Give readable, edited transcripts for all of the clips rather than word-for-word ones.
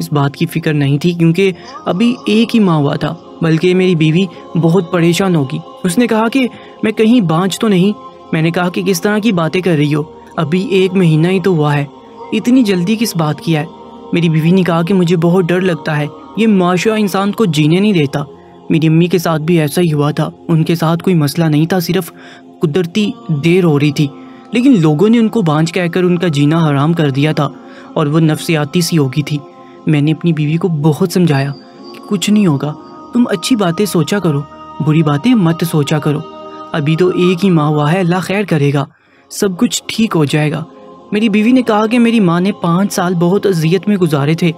اس بات کی فکر نہیں تھی کیونکہ ابھی ایک ہی ماہ ہوا تھا، بلکہ میری بیوی بہت پریشان ہوگی۔ اس نے کہا کہ میں کہیں بانجھ تو نہیں؟ میں نے کہا کہ کس طرح کی باتیں کر رہی ہو، ابھی 1 مہینہ ہی تو ہوا ہے، اتنی جلدی کس بات کی ہے؟ میری بیوی نے کہا کہ مجھے بہت ڈر لگتا ہے، یہ معاشرہ انسان کو جینے نہیں دیتا۔ میری امی کے ساتھ بھی ایسا ہی ہوا تھا، ان کے ساتھ کوئی مسئلہ نہیں تھا، صرف قدرتی دیر ہو رہی تھی، لیکن لوگوں نے ان کو بانجھ کہہ کر ان کا جینا حرام کر دیا تھا اور وہ نفسیاتی سی ہو گئی تھی۔ میں نے اپنی بیوی کو بہت سمجھایا کہ کچھ نہیں ہوگا، تم اچھی باتیں سوچا کرو، بری باتیں مت سوچا کرو، ابھی تو 1 ہی ماہ ہوا ہے، اللہ خیر کرے گا، سب کچھ ٹھیک ہو جائے گا۔ میری بیوی نے کہا کہ میری ماں نے 5 سال بہت اذیت میں گزارے تھے،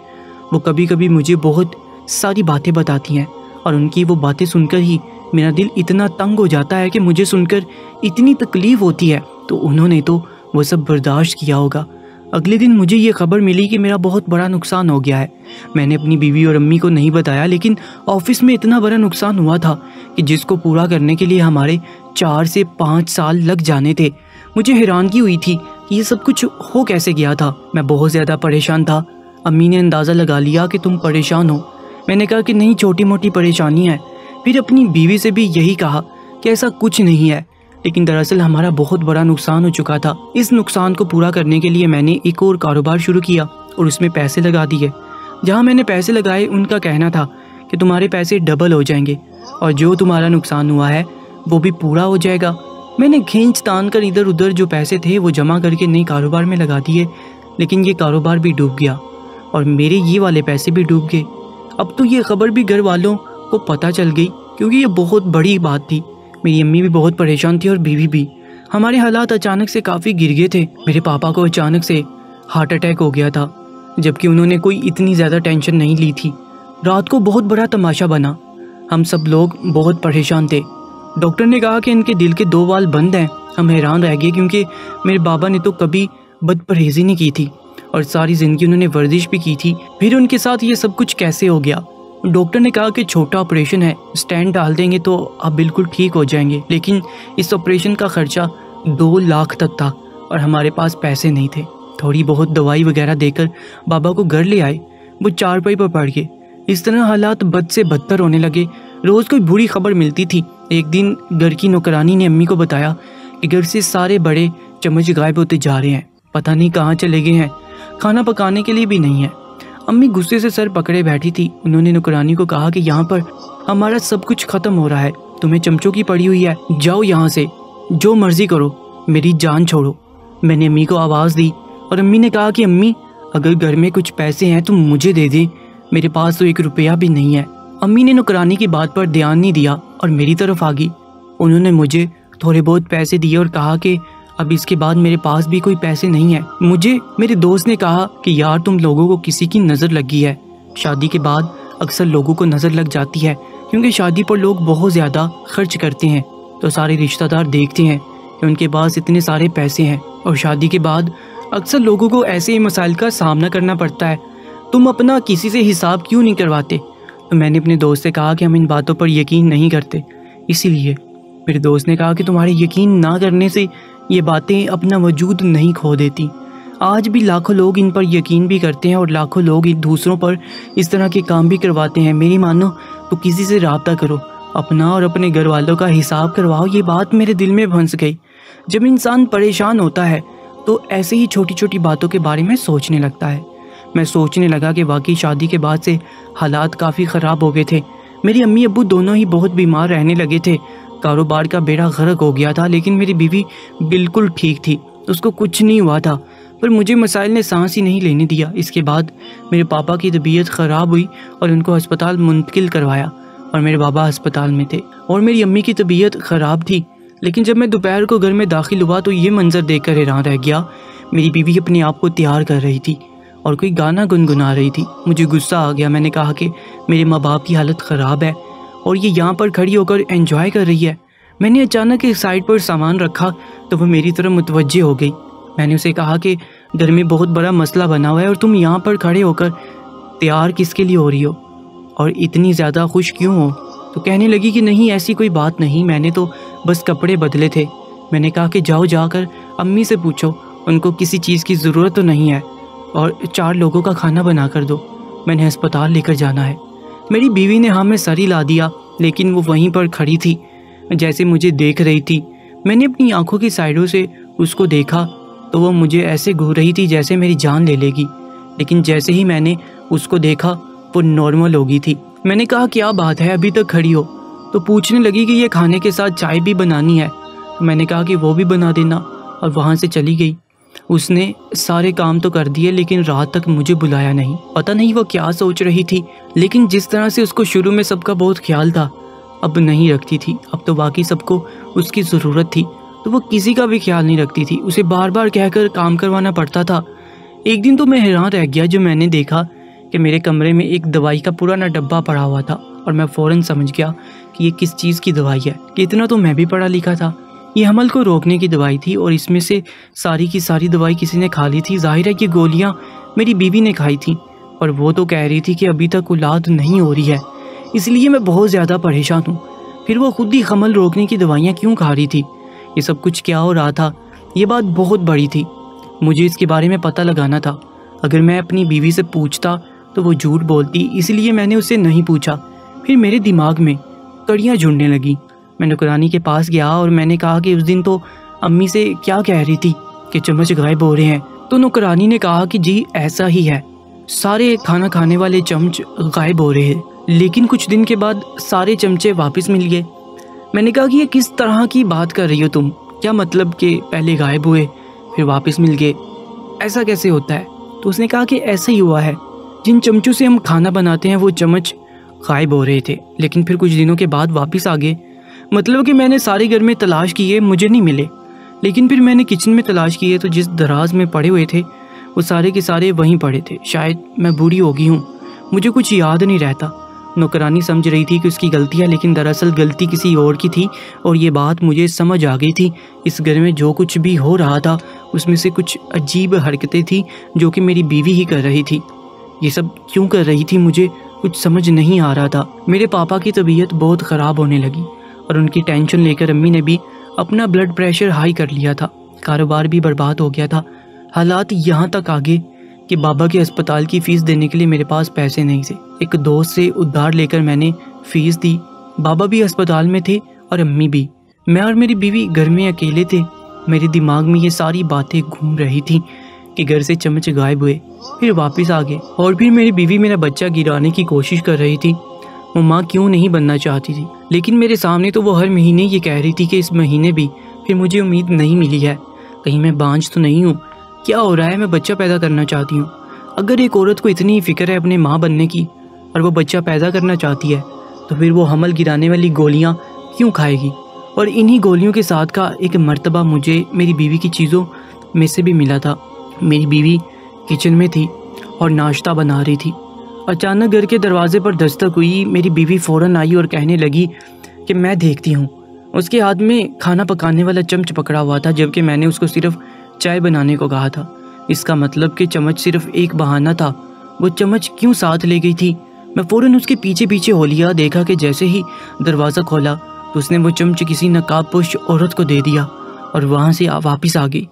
وہ کبھی کبھی مجھے بہت ساری باتیں بتاتی ہیں اور ان کی وہ باتیں سن کر ہی میرا دل اتنا تنگ ہو جاتا ہے کہ مجھے سن کر اتنی تکلیف ہوتی ہے، تو انہوں نے تو وہ سب برداشت کیا ہوگا۔ اگلے دن مجھے یہ خبر ملی کہ میرا بہت بڑا نقصان ہو گیا ہے۔ میں نے اپنی بیوی اور امی کو نہیں بتایا، لیکن آفس میں اتنا بڑا نقصان ہوا تھا کہ جس کو پورا کرنے کے لیے ہمارے 4 سے 5 سال لگ جانے تھے۔ مجھے حیرانگی ہوئی تھی کہ یہ سب کچھ ہو کیسے گیا تھا۔ میں بہت زیادہ پریشان تھا۔ امی نے اندازہ لگا لیا کہ تم پریشان ہو۔ میں نے کہا کہ نہیں، چھوٹی موٹی پریشانی ہے۔ پھر اپنی بیوی سے بھی یہی کہا کہ ایسا کچھ نہیں ہے، لیکن دراصل ہمارا بہت بڑا نقصان ہو چکا تھا۔ اس نقصان کو پورا کرنے کے لیے میں نے ایک اور کاروبار شروع کیا اور اس میں پیسے لگا دیے۔ جہاں میں نے پیسے لگائے، ان کا کہنا تھا کہ تمہارے پیسے ڈبل ہو جائیں گے اور جو تمہارا نقصان ہوا ہے وہ بھی پورا ہو جائے گا۔ میں نے کھینچ تان کر ادھر ادھر جو پیسے تھے وہ جمع کر کے نئے کاروبار میں لگا دیے، لیکن یہ کاروبار بھی ڈوب گیا اور میرے یہ والے پیسے بھی ڈوب گئے۔ اب تو یہ خبر بھی گھر والوں کو پتہ چل گئی، کیونکہ یہ بہت بڑی بات تھی۔ میری امی بھی بہت پریشان تھی اور بیوی بھی۔ ہمارے حالات اچانک سے کافی گر گئے تھے۔ میرے پاپا کو اچانک سے ہارٹ اٹیک ہو گیا تھا، جبکہ انہوں نے کوئی اتنی زیادہ ٹینشن نہیں لی تھی۔ رات کو بہت بڑا تماشا بنا، ہم سب لوگ بہت پریشان تھے۔ ڈاکٹر نے کہا کہ ان کے دل کے 2 وال بند ہیں۔ ہم حیران رہ گئے کیونکہ میرے بابا نے تو کبھی بد پرہیزی نہیں کی تھی اور ساری زندگی انہوں نے ورزش بھی کی تھی، پھر ان کے ساتھ یہ سب کچھ کیسے ہو گیا؟ ڈاکٹر نے کہا کہ چھوٹا آپریشن ہے، اسٹینٹ ڈال دیں گے تو آپ بالکل ٹھیک ہو جائیں گے، لیکن اس آپریشن کا خرچہ 2 لاکھ تک تھا اور ہمارے پاس پیسے نہیں تھے۔ تھوڑی بہت دوائی وغیرہ دے کر بابا کو گھر لے آئے، وہ چارپائی پر پڑ گئے۔ اس طرح حالات بد سے بدتر ہونے لگے۔ روز کوئی بری خبر ملتی تھی۔ ایک دن گھر کی نوکرانی نے امی کو بتایا کہ گھر سے سارے بڑے چمچ غائب ہوتے جا رہے ہیں، پتہ نہیں کہاں چلے گئے ہیں، کھانا پکانے کے لیے بھی نہیں ہے۔ امی غصے سے سر پکڑے بیٹھی تھی۔ انہوں نے نوکرانی کو کہا کہ یہاں پر ہمارا سب کچھ ختم ہو رہا ہے، تمہیں چمچوں کی پڑی ہوئی ہے، جاؤ یہاں سے، جو مرضی کرو، میری جان چھوڑو۔ میں نے امی کو آواز دی اور امی نے کہا کہ امی اگر گھر میں کچھ پیسے ہیں تو مجھے دے دیں، میرے پاس تو 1 روپیہ بھی نہیں ہے۔ امی نے نوکرانی کی بات پر دھیان نہیں دیا اور میری طرف آ گئی۔ انہوں نے مجھے تھوڑے بہت پیسے دیے اور کہا کہ اب اس کے بعد میرے پاس بھی کوئی پیسے نہیں ہیں۔ مجھے میرے دوست نے کہا کہ یار تم لوگوں کو کسی کی نظر لگی ہے۔ شادی کے بعد اکثر لوگوں کو نظر لگ جاتی ہے، کیونکہ شادی پر لوگ بہت زیادہ خرچ کرتے ہیں تو سارے رشتہ دار دیکھتے ہیں کہ ان کے پاس اتنے سارے پیسے ہیں، اور شادی کے بعد اکثر لوگوں کو ایسے ہی مسائل کا سامنا کرنا پڑتا ہے۔ تم اپنا کسی سے حساب کیوں نہیں کرواتے؟ تو میں نے اپنے دوست سے کہا کہ ہم ان باتوں پر یقین نہیں کرتے، اسی لیے۔ میرے دوست نے کہا کہ تمہارے یقین نہ کرنے سے یہ باتیں اپنا وجود نہیں کھو دیتی۔ آج بھی لاکھوں لوگ ان پر یقین بھی کرتے ہیں اور لاکھوں لوگ دوسروں پر اس طرح کے کام بھی کرواتے ہیں۔ میری مانو تو کسی سے رابطہ کرو، اپنا اور اپنے گھر والوں کا حساب کرواؤ۔ یہ بات میرے دل میں بھنس گئی۔ جب انسان پریشان ہوتا ہے تو ایسے ہی چھوٹی چھوٹی باتوں کے بارے میں سوچنے لگتا ہے۔ میں سوچنے لگا کہ واقعی شادی کے بعد سے حالات کافی خراب ہو گئے تھے۔ میری امی ابو دونوں ہی بہت بیمار رہنے لگے تھے۔ کاروبار کا بیڑا غرق ہو گیا تھا، لیکن میری بیوی بالکل ٹھیک تھی، اس کو کچھ نہیں ہوا تھا، پر مجھے مسائل نے سانس ہی نہیں لینے دیا۔ اس کے بعد میرے پاپا کی طبیعت خراب ہوئی اور ان کو ہسپتال منتقل کروایا، اور میرے بابا ہسپتال میں تھے اور میری امی کی طبیعت خراب تھی۔ لیکن جب میں دوپہر کو گھر میں داخل ہوا تو یہ منظر دیکھ کر حیران رہ گیا۔ میری بیوی اپنے آپ کو تیار کر رہی تھی اور کوئی گانا گنگنا رہی تھی۔ مجھے غصہ آ گیا۔ میں نے کہا کہ میرے ماں باپ کی حالت خراب ہے اور یہ یہاں پر کھڑی ہو کر انجوائے کر رہی ہے۔ میں نے اچانک ایک سائڈ پر سامان رکھا تو وہ میری طرف متوجہ ہو گئی۔ میں نے اسے کہا کہ گھر میں بہت بڑا مسئلہ بنا ہوا ہے اور تم یہاں پر کھڑے ہو کر تیار کس کے لیے ہو رہی ہو اور اتنی زیادہ خوش کیوں ہو؟ تو کہنے لگی کہ نہیں ایسی کوئی بات نہیں، میں نے تو بس کپڑے بدلے تھے۔ میں نے کہا کہ جاؤ جا کر امی سے پوچھو، ان کو کسی چیز کی ضرورت تو نہیں ہے، اور 4 لوگوں کا کھانا بنا کر دو۔ میں نے ہسپتال لے کر جانا ہے۔ میری بیوی نے ہاں میں سر ہلا دیا، لیکن وہ وہیں پر کھڑی تھی جیسے مجھے دیکھ رہی تھی۔ میں نے اپنی آنکھوں کی سائڈوں سے اس کو دیکھا تو وہ مجھے ایسے گھور رہی تھی جیسے میری جان لے گی، لیکن جیسے ہی میں نے اس کو دیکھا وہ نارمل ہو گئی تھی۔ میں نے کہا کیا بات ہے ابھی تک کھڑی ہو؟ تو پوچھنے لگی کہ یہ کھانے کے ساتھ چائے بھی بنانی ہے۔ میں نے کہا کہ وہ بھی بنا دینا، اور وہاں سے چلی گئی۔ اس نے سارے کام تو کر دیے لیکن رات تک مجھے بلایا نہیں۔ پتہ نہیں وہ کیا سوچ رہی تھی، لیکن جس طرح سے اس کو شروع میں سب کا بہت خیال تھا اب نہیں رکھتی تھی۔ اب تو واقعی سب کو اس کی ضرورت تھی تو وہ کسی کا بھی خیال نہیں رکھتی تھی، اسے بار بار کہہ کر کام کروانا پڑتا تھا۔ ایک دن تو میں حیران رہ گیا جو میں نے دیکھا کہ میرے کمرے میں ایک دوائی کا پرانا ڈبہ پڑا ہوا تھا، اور میں فوراً سمجھ گیا کہ یہ کس چیز کی دوائی ہے، کہ اتنا تو میں بھی پڑھا لکھا تھا۔ یہ حمل کو روکنے کی دوائی تھی، اور اس میں سے ساری کی ساری دوائی کسی نے کھا لی تھی۔ ظاہر ہے کہ گولیاں میری بیوی نے کھائی تھیں، اور وہ تو کہہ رہی تھی کہ ابھی تک اولاد نہیں ہو رہی ہے، اس لیے میں بہت زیادہ پریشان ہوں۔ پھر وہ خود ہی حمل روکنے کی دوائیاں کیوں کھا رہی تھی؟ یہ سب کچھ کیا ہو رہا تھا؟ یہ بات بہت بڑی تھی، مجھے اس کے بارے میں پتہ لگانا تھا۔ اگر میں اپنی بیوی سے پوچھتا تو وہ جھوٹ بولتی، اس لیے میں نے اس سے نہیں پوچھا۔ پھر میرے دماغ میں کڑیاں جڑنے لگیں۔ میں نوکرانی کے پاس گیا اور میں نے کہا کہ اس دن تو امی سے کیا کہہ رہی تھی کہ چمچ غائب ہو رہے ہیں، تو نوکرانی نے کہا کہ جی ایسا ہی ہے، سارے کھانا کھانے والے چمچ غائب ہو رہے ہیں، لیکن کچھ دن کے بعد سارے چمچے واپس مل گئے۔ میں نے کہا کہ یہ کس طرح کی بات کر رہی ہو تم؟ کیا مطلب کہ پہلے غائب ہوئے پھر واپس مل گئے؟ ایسا کیسے ہوتا ہے؟ تو اس نے کہا کہ ایسا ہی ہوا ہے، جن چمچوں سے ہم کھانا بناتے ہیں وہ چمچ غائب ہو رہے تھے، لیکن پھر کچھ دنوں کے بعد واپس آ گئے۔ مطلب کہ میں نے سارے گھر میں تلاش کیے، مجھے نہیں ملے، لیکن پھر میں نے کچن میں تلاش کیے تو جس دراز میں پڑے ہوئے تھے وہ سارے کے سارے وہیں پڑے تھے۔ شاید میں بوڑھی ہو گئی ہوں، مجھے کچھ یاد نہیں رہتا۔ نوکرانی سمجھ رہی تھی کہ اس کی غلطی ہے، لیکن دراصل غلطی کسی اور کی تھی، اور یہ بات مجھے سمجھ آ گئی تھی۔ اس گھر میں جو کچھ بھی ہو رہا تھا اس میں سے کچھ عجیب حرکتیں تھیں جو کہ میری بیوی ہی کر رہی تھی۔ یہ سب کیوں کر رہی تھی مجھے کچھ سمجھ نہیں آ رہا تھا۔ میرے پاپا کی طبیعت بہت خراب ہونے لگی، اور ان کی ٹینشن لے کر امی نے بھی اپنا بلڈ پریشر ہائی کر لیا تھا، کاروبار بھی برباد ہو گیا تھا۔ حالات یہاں تک آگے کہ بابا کے اسپتال کی فیس دینے کے لیے میرے پاس پیسے نہیں تھے۔ ایک دوست سے ادھار لے کر میں نے فیس دی۔ بابا بھی اسپتال میں تھے اور امی بھی، میں اور میری بیوی گھر میں اکیلے تھے۔ میرے دماغ میں یہ ساری باتیں گھوم رہی تھیں کہ گھر سے چمچ غائب ہوئے پھر واپس آ گئے، اور پھر میری بیوی میرا بچہ گرانے کی کوشش کر رہی تھی۔ وہ ماں کیوں نہیں بننا چاہتی تھی، لیکن میرے سامنے تو وہ ہر مہینے یہ کہہ رہی تھی کہ اس مہینے بھی پھر مجھے امید نہیں ملی ہے، کہیں میں بانجھ تو نہیں ہوں، کیا ہو رہا ہے، میں بچہ پیدا کرنا چاہتی ہوں۔ اگر ایک عورت کو اتنی فکر ہے اپنے ماں بننے کی اور وہ بچہ پیدا کرنا چاہتی ہے تو پھر وہ حمل گرانے والی گولیاں کیوں کھائے گی؟ اور انہی گولیوں کے ساتھ کا ایک مرتبہ مجھے میری بیوی کی چیزوں میں سے بھی ملا تھا۔ میری بیوی کچن میں تھی اور ناشتہ بنا رہی تھی۔ اچانک گھر کے دروازے پر دستک ہوئی، میری بیوی فوراً آئی اور کہنے لگی کہ میں دیکھتی ہوں۔ اس کے ہاتھ میں کھانا پکانے والا چمچ پکڑا ہوا تھا، جبکہ میں نے اس کو صرف چائے بنانے کو کہا تھا۔ اس کا مطلب کہ چمچ صرف ایک بہانہ تھا، وہ چمچ کیوں ساتھ لے گئی تھی؟ میں فوراً اس کے پیچھے پیچھے ہو لیا، دیکھا کہ جیسے ہی دروازہ کھولا تو اس نے وہ چمچ کسی نقاب پوش عورت کو دے دیا اور وہاں سے واپس آ گئی۔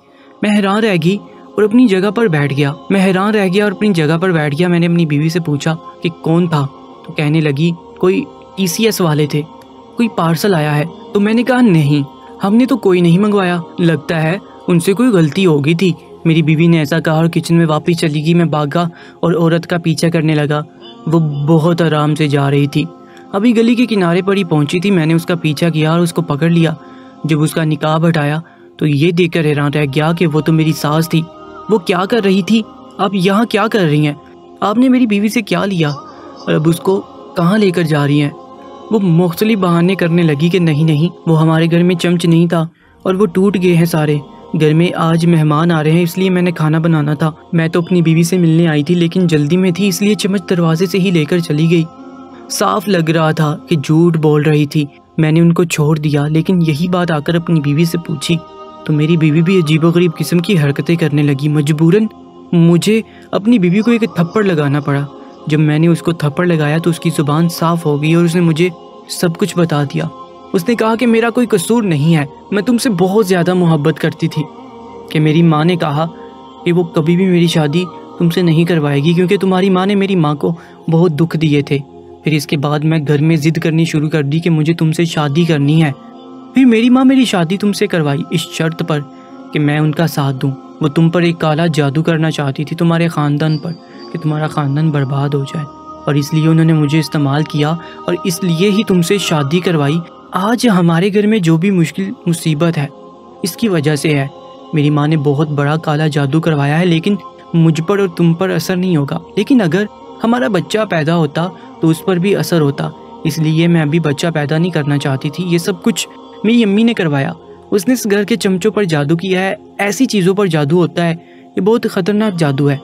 میں حیران رہ گئی اور اپنی جگہ پر بیٹھ گیا۔ میں نے اپنی بیوی سے پوچھا کہ کون تھا، تو کہنے لگی کوئی TCS والے تھے، کوئی پارسل آیا ہے۔ تو میں نے کہا نہیں، ہم نے تو کوئی نہیں منگوایا، لگتا ہے ان سے کوئی غلطی ہو گئی تھی۔ میری بیوی نے ایسا کہا اور کچن میں واپس چلی گئی۔ میں بھاگا اور عورت کا پیچھا کرنے لگا، وہ بہت آرام سے جا رہی تھی، ابھی گلی کے کنارے پر ہی پہنچی تھی۔ میں نے اس کا پیچھا کیا اور اس کو پکڑ لیا۔ جب اس کا نقاب ہٹایا تو یہ دیکھ کر حیران رہ گیا کہ وہ تو میری ساس تھی۔ وہ کیا کر رہی تھی؟ آپ یہاں کیا کر رہی ہیں؟ آپ نے میری بیوی سے کیا لیا اور اب اس کو کہاں لے کر جا رہی ہیں؟ وہ مختلف بہانے کرنے لگی کہ نہیں، وہ ہمارے گھر میں چمچ نہیں تھا اور وہ ٹوٹ گئے ہیں سارے۔ گھر میں آج مہمان آ رہے ہیں، اس لیے میں نے کھانا بنانا تھا۔ میں تو اپنی بیوی سے ملنے آئی تھی لیکن جلدی میں تھی، اس لیے چمچ دروازے سے ہی لے کر چلی گئی۔ صاف لگ رہا تھا کہ جھوٹ بول رہی تھی۔ میں نے ان کو چھوڑ دیا، لیکن یہی بات آ کر اپنی بیوی سے پوچھی تو میری بیوی بھی عجیب و غریب قسم کی حرکتیں کرنے لگی۔ مجبوراً مجھے اپنی بیوی کو ایک تھپڑ لگانا پڑا۔ جب میں نے اس کو تھپڑ لگایا تو اس کی زبان صاف ہو گئی اور اس نے مجھے سب کچھ بتا دیا۔ اس نے کہا کہ میرا کوئی قصور نہیں ہے، میں تم سے بہت زیادہ محبت کرتی تھی، کہ میری ماں نے کہا کہ وہ کبھی بھی میری شادی تم سے نہیں کروائے گی کیونکہ تمہاری ماں نے میری ماں کو بہت دکھ دیے تھے۔ پھر اس کے بعد میں گھر میں ضد کرنی شروع کر دی کہ مجھے تم سے شادی کرنی ہے۔ پھر میری ماں میری شادی تم سے کروائی اس شرط پر کہ میں ان کا ساتھ دوں۔ وہ تم پر ایک کالا جادو کرنا چاہتی تھی، تمہارے خاندان پر، کہ تمہارا خاندان برباد ہو جائے، اور اس لیے انہوں نے مجھے استعمال کیا اور اس لیے ہی تم سے شادی کروائی۔ آج ہمارے گھر میں جو بھی مشکل مصیبت ہے اس کی وجہ سے ہے۔ میری ماں نے بہت بڑا کالا جادو کروایا ہے، لیکن مجھ پر اور تم پر اثر نہیں ہوگا، لیکن اگر ہمارا بچہ پیدا ہوتا تو اس پر بھی اثر ہوتا۔ اس لیے میں ابھی بچہ پیدا نہیں کرنا چاہتی تھی۔ یہ سب کچھ میری امی نے کروایا۔ اس نے اس گھر کے چمچوں پر جادو کیا ہے۔ ایسی چیزوں پر جادو ہوتا ہے، یہ بہت خطرناک جادو ہے۔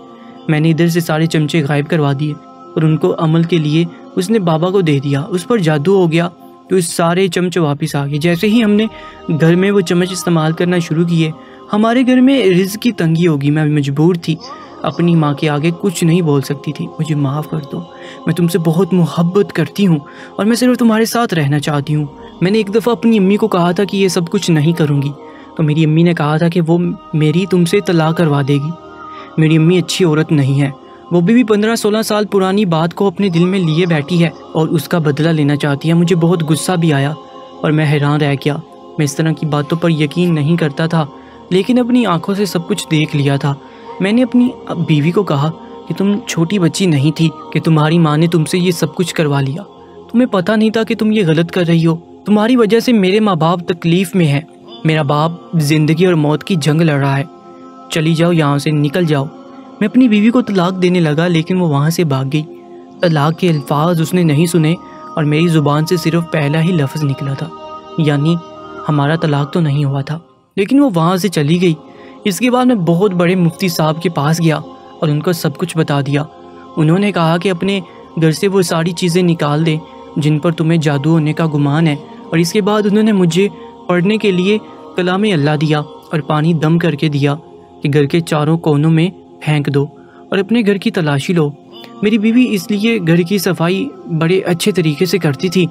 میں نے ادھر سے سارے چمچے غائب کروا دیے اور ان کو عمل کے لیے اس نے بابا کو دے دیا۔ اس پر جادو ہو گیا تو اس سارے چمچے واپس آ گئے۔ جیسے ہی ہم نے گھر میں وہ چمچ استعمال کرنا شروع کیے، ہمارے گھر میں رزق کی تنگی ہوگی۔ میں مجبور تھی، اپنی ماں کے آگے کچھ نہیں بول سکتی تھی۔ مجھے معاف کر دو، میں تم سے بہت محبت کرتی ہوں اور میں صرف تمہارے ساتھ رہنا چاہتی ہوں۔ میں نے ایک دفعہ اپنی امی کو کہا تھا کہ یہ سب کچھ نہیں کروں گی، تو میری امی نے کہا تھا کہ وہ میری تم سے طلاق کروا دے گی۔ میری امی اچھی عورت نہیں ہے، وہ بھی 15-16 سال پرانی بات کو اپنے دل میں لیے بیٹھی ہے اور اس کا بدلہ لینا چاہتی ہے۔ مجھے بہت غصہ بھی آیا اور میں حیران رہ گیا۔ میں اس طرح کی باتوں پر یقین نہیں کرتا تھا، لیکن اپنی آنکھوں سے سب کچھ دیکھ لیا تھا۔ میں نے اپنی بیوی کو کہا کہ تم چھوٹی بچی نہیں تھی کہ تمہاری ماں نے تم سے یہ سب کچھ کروا لیا۔ تمہیں پتہ نہیں تھا کہ تم یہ غلط کر رہی ہو۔ تمہاری وجہ سے میرے ماں باپ تکلیف میں ہیں۔ میرا باپ زندگی اور موت کی جنگ لڑ رہا ہے۔ چلی جاؤ یہاں سے، نکل جاؤ۔ میں اپنی بیوی کو طلاق دینے لگا، لیکن وہ وہاں سے بھاگ گئی۔ طلاق کے الفاظ اس نے نہیں سنے اور میری زبان سے صرف پہلا ہی لفظ نکلا تھا، یعنی ہمارا طلاق تو نہیں ہوا تھا، لیکن وہ وہاں سے چلی گئی۔ اس کے بعد میں بہت بڑے مفتی صاحب کے پاس گیا اور ان کو سب کچھ بتا دیا۔ انہوں نے کہا کہ اپنے گھر سے وہ ساری چیزیں نکال دیں جن پر تمہیں جادو ہونے کا گمان ہے، اور اس کے بعد انہوں نے مجھے پڑھنے کے لیے کلام اللہ دیا اور پانی دم کر کے دیا کہ گھر کے چاروں کونوں میں پھینک دو اور اپنے گھر کی تلاشی لو۔ میری بیوی اس لیے گھر کی صفائی بڑے اچھے طریقے سے کرتی تھی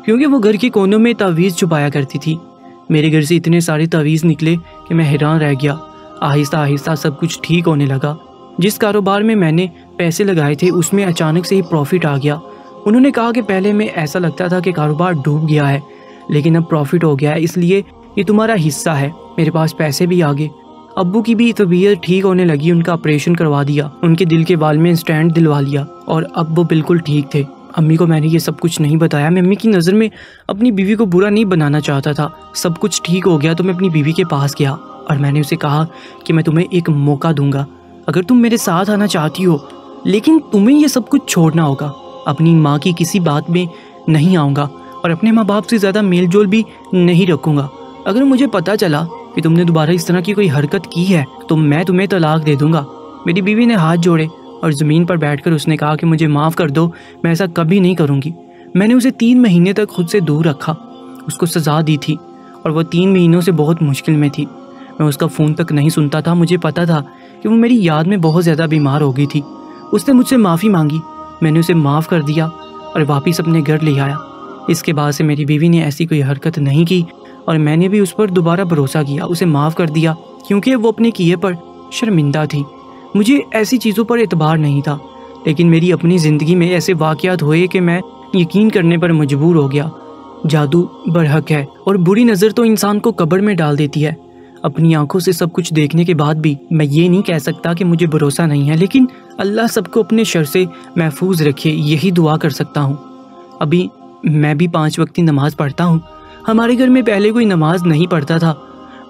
کیونکہ وہ گھر کے کونوں میں تعویذ چھپایا کرتی تھی۔ میرے گھر سے اتنے سارے تعویذ نکلے کہ میں حیران رہ گیا۔ آہستہ آہستہ سب کچھ ٹھیک ہونے لگا۔ جس کاروبار میں نے پیسے لگائے تھے اس میں اچانک سے ہی پروفٹ آ گیا۔ انہوں نے کہا کہ پہلے میں ایسا لگتا تھا کہ کاروبار ڈوب گیا ہے، لیکن اب پروفٹ ہو گیا ہے، اس لیے یہ تمہارا حصہ ہے۔ میرے پاس پیسے بھی آ گئے۔ ابو کی بھی طبیعت ٹھیک ہونے لگی، ان کا آپریشن کروا دیا، ان کے دل کے وال میں اسٹینڈ دلوا لیا اور اب وہ بالکل ٹھیک تھے۔ امی کو میں نے یہ سب کچھ نہیں بتایا۔ میں امی کی نظر میں اپنی بیوی کو برا نہیں بنانا چاہتا تھا۔ سب کچھ ٹھیک ہو گیا تو میں اپنی بیوی کے پاس گیا اور میں نے اسے کہا کہ میں تمہیں ایک موقع دوں گا اگر تم میرے ساتھ آنا چاہتی ہو، لیکن تمہیں یہ سب کچھ چھوڑنا ہوگا۔ اپنی ماں کی کسی بات میں نہیں آؤں گا اور اپنے ماں باپ سے زیادہ میل جول بھی نہیں رکھوں گا۔ اگر مجھے پتہ چلا کہ تم نے دوبارہ اس طرح کی کوئی حرکت کی ہے تو میں تمہیں طلاق دے دوں گا۔ میری بیوی نے ہاتھ جوڑے اور زمین پر بیٹھ کر اس نے کہا کہ مجھے معاف کر دو، میں ایسا کبھی نہیں کروں گی۔ میں نے اسے 3 مہینے تک خود سے دور رکھا، اس کو سزا دی تھی اور وہ 3 مہینوں سے بہت مشکل میں تھی۔ میں اس کا فون تک نہیں سنتا تھا۔ مجھے پتا تھا کہ وہ میری یاد میں بہت زیادہ بیمار ہو گئی تھی۔ اس نے مجھ سے معافی مانگی، میں نے اسے معاف کر دیا اور واپس اپنے گھر لے آیا۔ اس کے بعد سے میری بیوی نے ایسی کوئی حرکت نہیں کی اور میں نے بھی اس پر دوبارہ بھروسہ کیا، اسے معاف کر دیا کیونکہ وہ اپنے کیے پر شرمندہ تھی۔ مجھے ایسی چیزوں پر اعتبار نہیں تھا، لیکن میری اپنی زندگی میں ایسے واقعات ہوئے کہ میں یقین کرنے پر مجبور ہو گیا۔ جادو برحق ہے اور بری نظر تو انسان کو قبر میں ڈال دیتی ہے۔ اپنی آنکھوں سے سب کچھ دیکھنے کے بعد بھی میں یہ نہیں کہہ سکتا کہ مجھے بھروسہ نہیں ہے، لیکن اللہ سب کو اپنے شر سے محفوظ رکھے، یہی دعا کر سکتا ہوں۔ ابھی میں بھی 5 وقتی نماز پڑھتا ہوں۔ ہمارے گھر میں پہلے کوئی نماز نہیں پڑھتا تھا،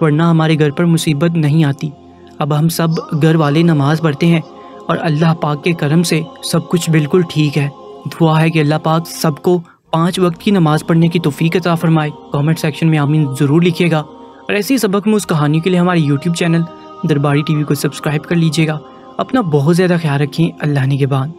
ورنہ ہمارے گھر پر مصیبت نہیں آتی۔ اب ہم سب گھر والے نماز پڑھتے ہیں اور اللہ پاک کے کرم سے سب کچھ بالکل ٹھیک ہے۔ دعا ہے کہ اللہ پاک سب کو 5 وقت کی نماز پڑھنے کی توفیق عطا فرمائے۔ کامنٹ سیکشن میں آمین ضرور لکھیے گا، اور ایسی سبق موز کہانی کے لیے ہمارے یوٹیوب چینل درباری ٹی وی کو سبسکرائب کر لیجیے گا۔ اپنا بہت زیادہ خیال رکھیں۔ اللہ نگہبان۔